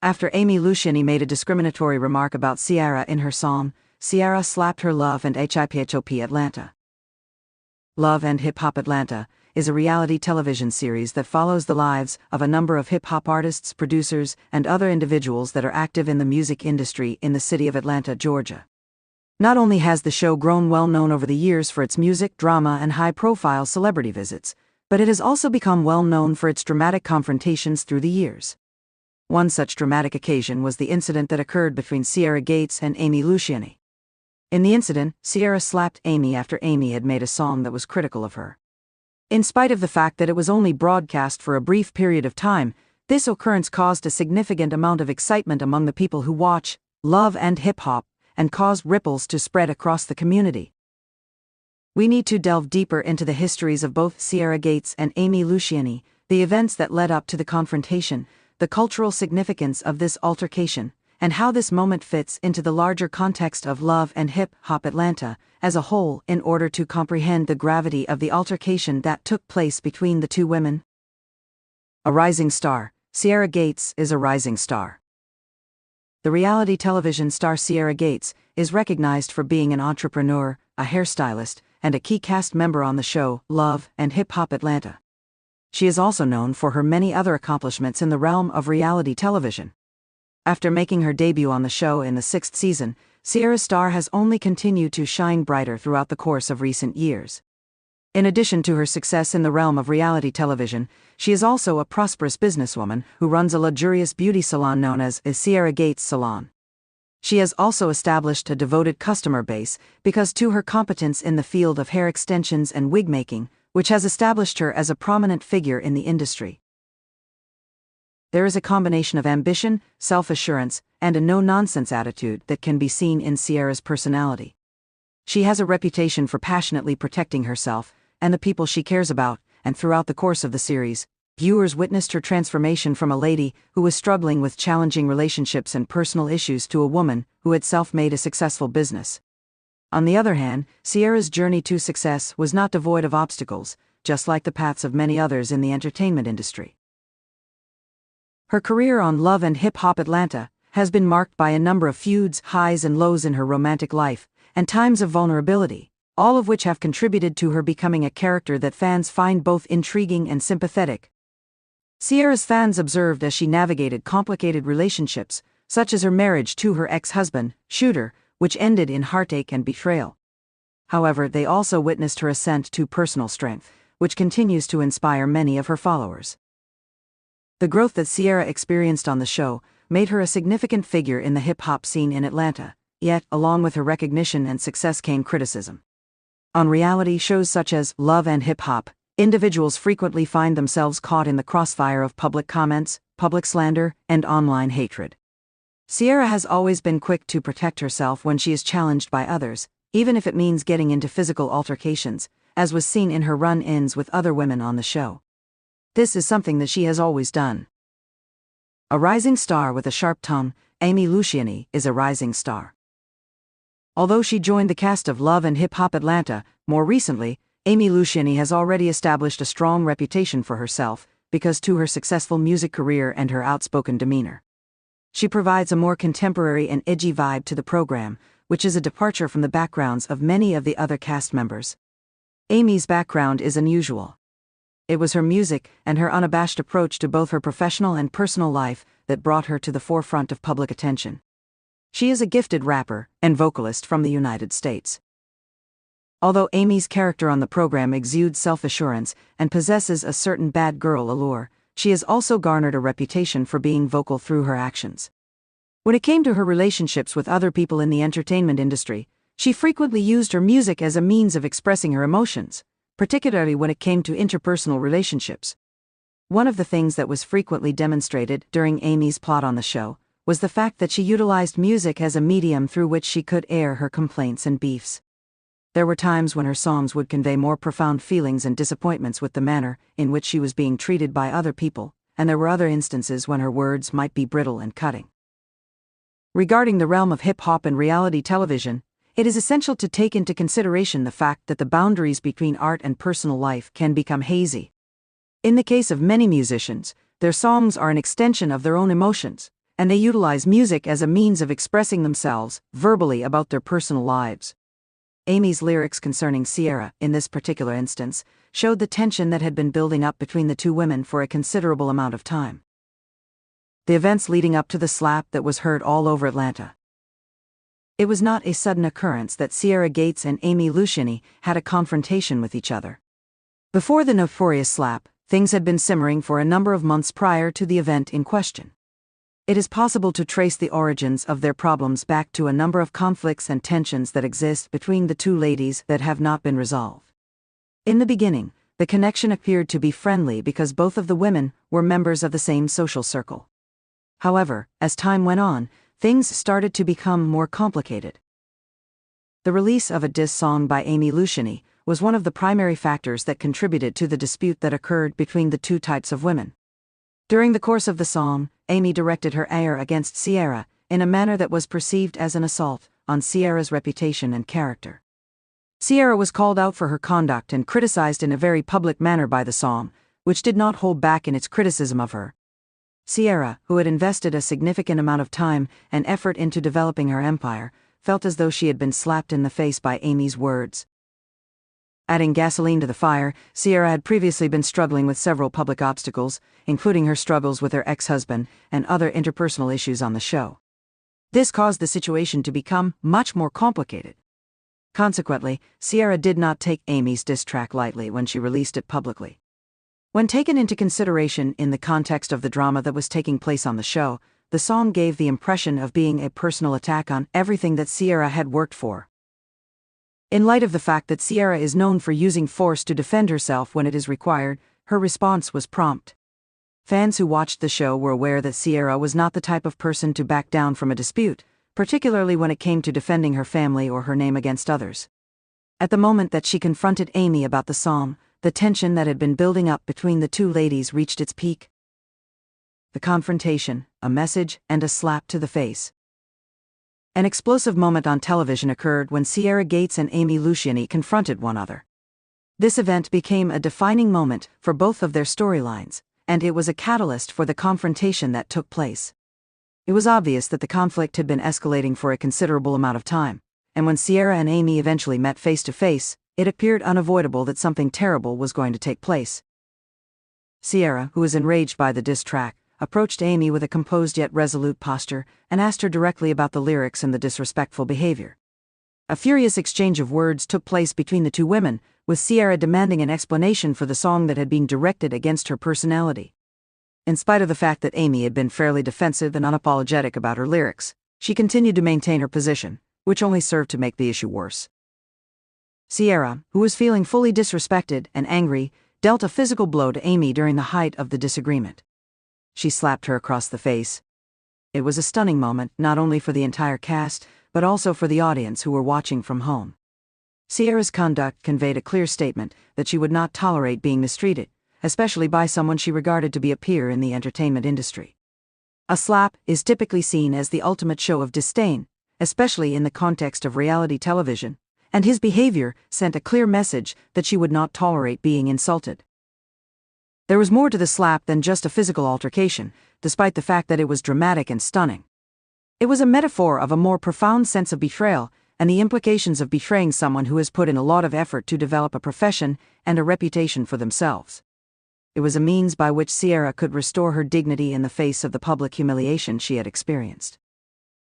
After Amy Luciani made a discriminatory remark about Ciara in her song, Ciara slapped her Love and HIPHOP Atlanta. Love and Hip Hop Atlanta is a reality television series that follows the lives of a number of hip-hop artists, producers, and other individuals that are active in the music industry in the city of Atlanta, Georgia. Not only has the show grown well-known over the years for its music, drama, and high-profile celebrity visits, but it has also become well-known for its dramatic confrontations through the years. One such dramatic occasion was the incident that occurred between Ciara Gates and Amy Luciani. In the incident, Ciara slapped Amy after Amy had made a song that was critical of her. In spite of the fact that it was only broadcast for a brief period of time, this occurrence caused a significant amount of excitement among the people who watch Love and Hip Hop and caused ripples to spread across the community. We need to delve deeper into the histories of both Ciara Gates and Amy Luciani, the events that led up to the confrontation, the cultural significance of this altercation, and how this moment fits into the larger context of Love and Hip Hop Atlanta as a whole in order to comprehend the gravity of the altercation that took place between the two women. A rising star. Ciara Gates is a rising star. The reality television star Ciara Gates is recognized for being an entrepreneur, a hairstylist, and a key cast member on the show Love and Hip Hop Atlanta. She is also known for her many other accomplishments in the realm of reality television. After making her debut on the show in the 6th season, Ciara's star has only continued to shine brighter throughout the course of recent years. In addition to her success in the realm of reality television, she is also a prosperous businesswoman who runs a luxurious beauty salon known as Ciara Gates Salon. She has also established a devoted customer base because to her competence in the field of hair extensions and wig making, which has established her as a prominent figure in the industry. There is a combination of ambition, self-assurance, and a no-nonsense attitude that can be seen in Ciara's personality. She has a reputation for passionately protecting herself and the people she cares about, and throughout the course of the series, viewers witnessed her transformation from a lady who was struggling with challenging relationships and personal issues to a woman who had self-made a successful business. On the other hand, Ciara's journey to success was not devoid of obstacles, just like the paths of many others in the entertainment industry. Her career on Love and Hip Hop Atlanta has been marked by a number of feuds, highs and lows in her romantic life, and times of vulnerability, all of which have contributed to her becoming a character that fans find both intriguing and sympathetic. Ciara's fans observed as she navigated complicated relationships, such as her marriage to her ex-husband, Shooter, which ended in heartache and betrayal. However, they also witnessed her ascent to personal strength, which continues to inspire many of her followers. The growth that Ciara experienced on the show made her a significant figure in the hip-hop scene in Atlanta, yet, along with her recognition and success came criticism. On reality shows such as Love and Hip Hop, individuals frequently find themselves caught in the crossfire of public comments, public slander, and online hatred. Ciara has always been quick to protect herself when she is challenged by others, even if it means getting into physical altercations, as was seen in her run-ins with other women on the show. This is something that she has always done. A rising star with a sharp tongue, Amy Luciani is a rising star. Although she joined the cast of Love and Hip Hop Atlanta, more recently, Amy Luciani has already established a strong reputation for herself because to her successful music career and her outspoken demeanor. She provides a more contemporary and edgy vibe to the program, which is a departure from the backgrounds of many of the other cast members. Amy's background is unusual. It was her music and her unabashed approach to both her professional and personal life that brought her to the forefront of public attention. She is a gifted rapper and vocalist from the United States. Although Amy's character on the program exudes self-assurance and possesses a certain bad girl allure, she has also garnered a reputation for being vocal through her actions. When it came to her relationships with other people in the entertainment industry, she frequently used her music as a means of expressing her emotions, particularly when it came to interpersonal relationships. One of the things that was frequently demonstrated during Amy's plot on the show was the fact that she utilized music as a medium through which she could air her complaints and beefs. There were times when her songs would convey more profound feelings and disappointments with the manner in which she was being treated by other people, and there were other instances when her words might be brittle and cutting. Regarding the realm of hip-hop and reality television, it is essential to take into consideration the fact that the boundaries between art and personal life can become hazy. In the case of many musicians, their songs are an extension of their own emotions, and they utilize music as a means of expressing themselves verbally about their personal lives. Amy's lyrics concerning Ciara, in this particular instance, showed the tension that had been building up between the two women for a considerable amount of time. The events leading up to the slap that was heard all over Atlanta. It was not a sudden occurrence that Ciara Gates and Amy Luciani had a confrontation with each other. Before the notorious slap, things had been simmering for a number of months prior to the event in question. It is possible to trace the origins of their problems back to a number of conflicts and tensions that exist between the two ladies that have not been resolved. In the beginning, the connection appeared to be friendly because both of the women were members of the same social circle. However, as time went on, things started to become more complicated. The release of a diss song by Amy Luciani was one of the primary factors that contributed to the dispute that occurred between the two types of women. During the course of the song, Amy directed her ire against Ciara in a manner that was perceived as an assault on Ciara's reputation and character. Ciara was called out for her conduct and criticized in a very public manner by the song, which did not hold back in its criticism of her. Ciara, who had invested a significant amount of time and effort into developing her empire, felt as though she had been slapped in the face by Amy's words. Adding gasoline to the fire, Ciara had previously been struggling with several public obstacles, including her struggles with her ex-husband and other interpersonal issues on the show. This caused the situation to become much more complicated. Consequently, Ciara did not take Amy's diss track lightly when she released it publicly. When taken into consideration in the context of the drama that was taking place on the show, the song gave the impression of being a personal attack on everything that Ciara had worked for. In light of the fact that Ciara is known for using force to defend herself when it is required, her response was prompt. Fans who watched the show were aware that Ciara was not the type of person to back down from a dispute, particularly when it came to defending her family or her name against others. At the moment that she confronted Amy about the song, the tension that had been building up between the two ladies reached its peak. The confrontation, a message, and a slap to the face. An explosive moment on television occurred when Ciara Gates and Amy Luciani confronted one another. This event became a defining moment for both of their storylines, and it was a catalyst for the confrontation that took place. It was obvious that the conflict had been escalating for a considerable amount of time, and when Ciara and Amy eventually met face to face, it appeared unavoidable that something terrible was going to take place. Ciara, who was enraged by the diss track, approached Amy with a composed yet resolute posture and asked her directly about the lyrics and the disrespectful behavior. A furious exchange of words took place between the two women, with Ciara demanding an explanation for the song that had been directed against her personality. In spite of the fact that Amy had been fairly defensive and unapologetic about her lyrics, she continued to maintain her position, which only served to make the issue worse. Ciara, who was feeling fully disrespected and angry, dealt a physical blow to Amy during the height of the disagreement. She slapped her across the face. It was a stunning moment, not only for the entire cast, but also for the audience who were watching from home. Ciara's conduct conveyed a clear statement that she would not tolerate being mistreated, especially by someone she regarded to be a peer in the entertainment industry. A slap is typically seen as the ultimate show of disdain, especially in the context of reality television, and his behavior sent a clear message that she would not tolerate being insulted. There was more to the slap than just a physical altercation, despite the fact that it was dramatic and stunning. It was a metaphor of a more profound sense of betrayal and the implications of betraying someone who has put in a lot of effort to develop a profession and a reputation for themselves. It was a means by which Ciara could restore her dignity in the face of the public humiliation she had experienced.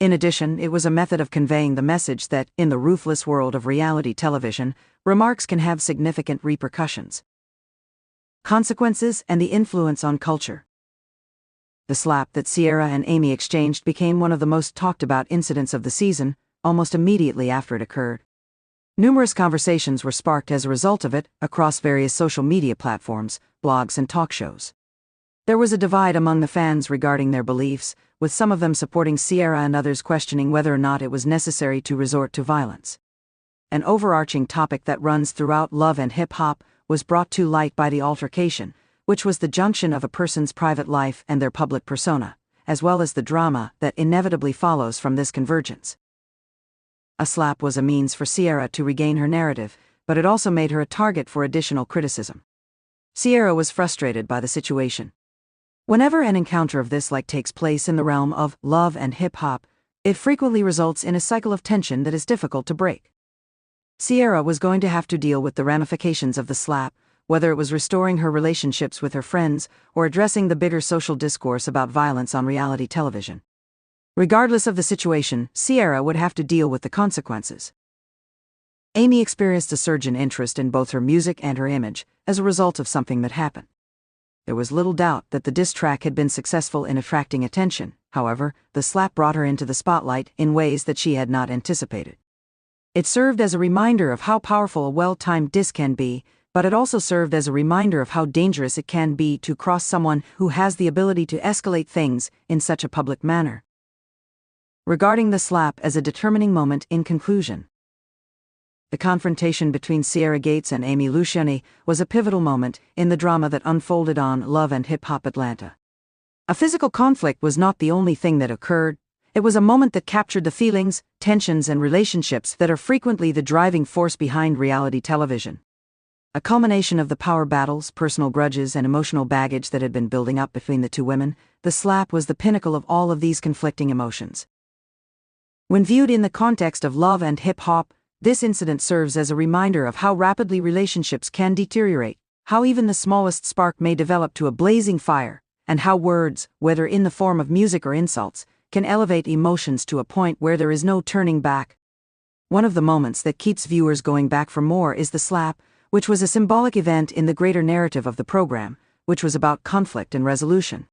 In addition, it was a method of conveying the message that, in the ruthless world of reality television, remarks can have significant repercussions. Consequences and the influence on culture. The slap that Ciara and Amy exchanged became one of the most talked about incidents of the season, almost immediately after it occurred. Numerous conversations were sparked as a result of it across various social media platforms, blogs, and talk shows. There was a divide among the fans regarding their beliefs, with some of them supporting Ciara and others questioning whether or not it was necessary to resort to violence. An overarching topic that runs throughout love and hip-hop was brought to light by the altercation, which was the junction of a person's private life and their public persona, as well as the drama that inevitably follows from this convergence. A slap was a means for Ciara to regain her narrative, but it also made her a target for additional criticism. Ciara was frustrated by the situation. Whenever an encounter of this like takes place in the realm of love and hip-hop, it frequently results in a cycle of tension that is difficult to break. Ciara was going to have to deal with the ramifications of the slap, whether it was restoring her relationships with her friends or addressing the bigger social discourse about violence on reality television. Regardless of the situation, Ciara would have to deal with the consequences. Amy experienced a surge in interest in both her music and her image as a result of something that happened. There was little doubt that the diss track had been successful in attracting attention. However, the slap brought her into the spotlight in ways that she had not anticipated. It served as a reminder of how powerful a well-timed diss can be, but it also served as a reminder of how dangerous it can be to cross someone who has the ability to escalate things in such a public manner. Regarding the slap as a determining moment in conclusion. The confrontation between Ciara Gates and Amy Luciani was a pivotal moment in the drama that unfolded on Love and Hip-Hop Atlanta. A physical conflict was not the only thing that occurred. It was a moment that captured the feelings, tensions, and relationships that are frequently the driving force behind reality television. A culmination of the power battles, personal grudges, and emotional baggage that had been building up between the two women, the slap was the pinnacle of all of these conflicting emotions. When viewed in the context of love and hip-hop, this incident serves as a reminder of how rapidly relationships can deteriorate, how even the smallest spark may develop to a blazing fire, and how words, whether in the form of music or insults, can elevate emotions to a point where there is no turning back. One of the moments that keeps viewers going back for more is the slap, which was a symbolic event in the greater narrative of the program, which was about conflict and resolution.